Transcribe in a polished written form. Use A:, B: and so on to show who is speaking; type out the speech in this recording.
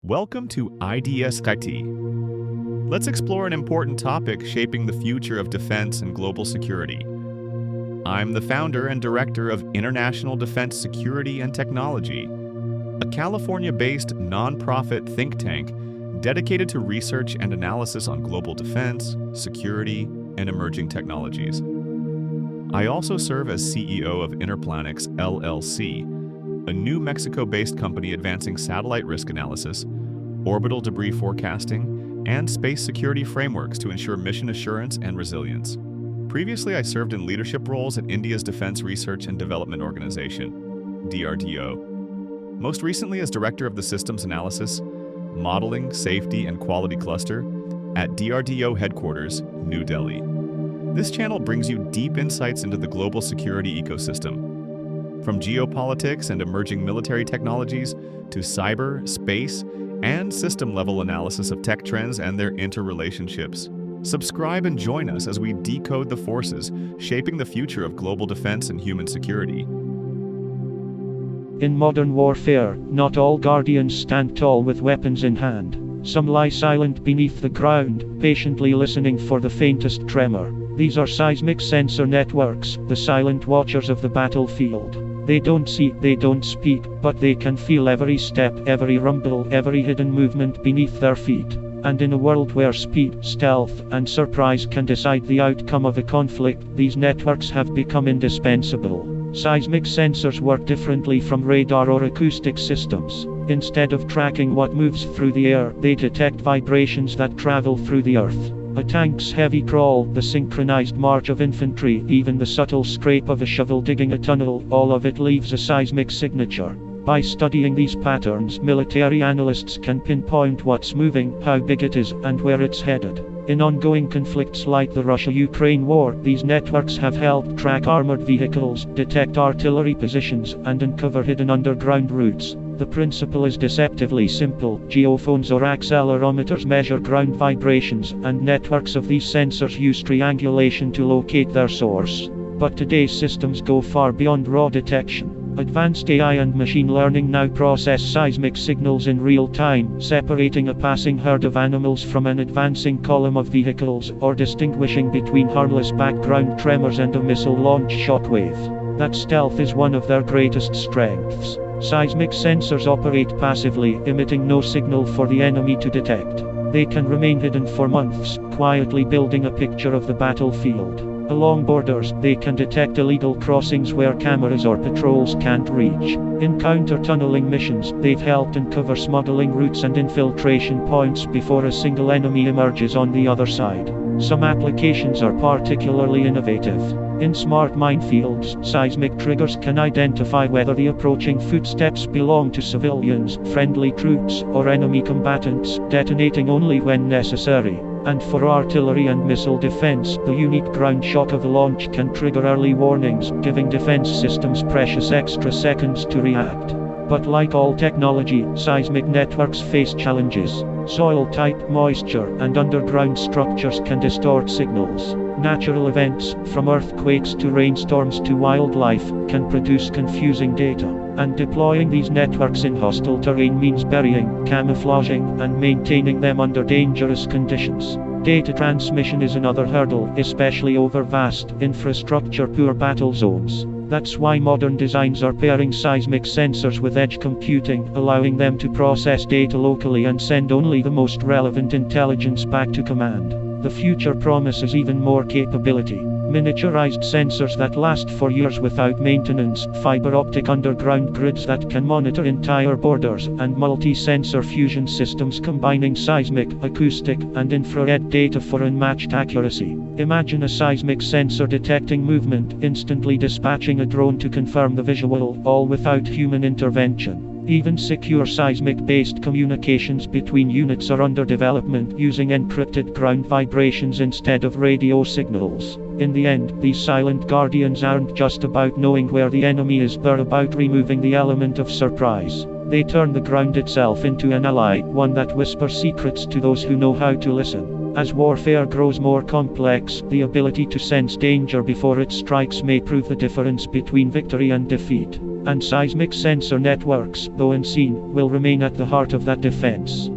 A: Welcome to IDS KT. Let's explore an important topic shaping the future of defense and global security. I'm the founder and director of International Defense Security and Technology, a California-based nonprofit think tank dedicated to research and analysis on global defense, security, and emerging technologies. I also serve as CEO of Interplanix LLC, a New Mexico-based company advancing satellite risk analysis, orbital debris forecasting, and space security frameworks to ensure mission assurance and resilience. Previously, I served in leadership roles at India's Defense Research and Development Organization, DRDO. Most recently as Director of the Systems Analysis, Modeling, Safety, and Quality Cluster at DRDO Headquarters, New Delhi. This channel brings you deep insights into the global security ecosystem, from geopolitics and emerging military technologies to cyber, space, and system-level analysis of tech trends and their interrelationships. Subscribe and join us as we decode the forces shaping the future of global defense and human security.
B: In modern warfare, not all guardians stand tall with weapons in hand. Some lie silent beneath the ground, patiently listening for the faintest tremor. These are seismic sensor networks, the silent watchers of the battlefield. They don't see, they don't speak, but they can feel every step, every rumble, every hidden movement beneath their feet. And in a world where speed, stealth, and surprise can decide the outcome of a conflict, these networks have become indispensable. Seismic sensors work differently from radar or acoustic systems. Instead of tracking what moves through the air, they detect vibrations that travel through the earth. A tank's heavy crawl, the synchronized march of infantry, even the subtle scrape of a shovel digging a tunnel, all of it leaves a seismic signature. By studying these patterns, military analysts can pinpoint what's moving, how big it is, and where it's headed. In ongoing conflicts like the Russia-Ukraine war, these networks have helped track armored vehicles, detect artillery positions, and uncover hidden underground routes. The principle is deceptively simple. Geophones or accelerometers measure ground vibrations, and networks of these sensors use triangulation to locate their source. But today's systems go far beyond raw detection. Advanced AI and machine learning now process seismic signals in real time, separating a passing herd of animals from an advancing column of vehicles, or distinguishing between harmless background tremors and a missile launch shockwave. That stealth is one of their greatest strengths. Seismic sensors operate passively, emitting no signal for the enemy to detect. They can remain hidden for months, quietly building a picture of the battlefield. Along borders, they can detect illegal crossings where cameras or patrols can't reach. In counter-tunneling missions, they've helped uncover smuggling routes and infiltration points before a single enemy emerges on the other side. Some applications are particularly innovative. In smart minefields, seismic triggers can identify whether the approaching footsteps belong to civilians, friendly troops, or enemy combatants, detonating only when necessary. And for artillery and missile defense, the unique ground shock of a launch can trigger early warnings, giving defense systems precious extra seconds to react. But like all technology, seismic networks face challenges. Soil type, moisture, and underground structures can distort signals. Natural events, from earthquakes to rainstorms to wildlife, can produce confusing data. And deploying these networks in hostile terrain means burying, camouflaging, and maintaining them under dangerous conditions. Data transmission is another hurdle, especially over vast, infrastructure-poor battle zones. That's why modern designs are pairing seismic sensors with edge computing, allowing them to process data locally and send only the most relevant intelligence back to command. The future promises even more capability. Miniaturized sensors that last for years without maintenance, fiber optic underground grids that can monitor entire borders, and multi-sensor fusion systems combining seismic, acoustic, and infrared data for unmatched accuracy. Imagine a seismic sensor detecting movement, instantly dispatching a drone to confirm the visual, all without human intervention. Even secure seismic-based communications between units are under development, using encrypted ground vibrations instead of radio signals. In the end, these silent guardians aren't just about knowing where the enemy is, they're about removing the element of surprise. They turn the ground itself into an ally, one that whispers secrets to those who know how to listen. As warfare grows more complex, the ability to sense danger before it strikes may prove the difference between victory and defeat. And seismic sensor networks, though unseen, will remain at the heart of that defense.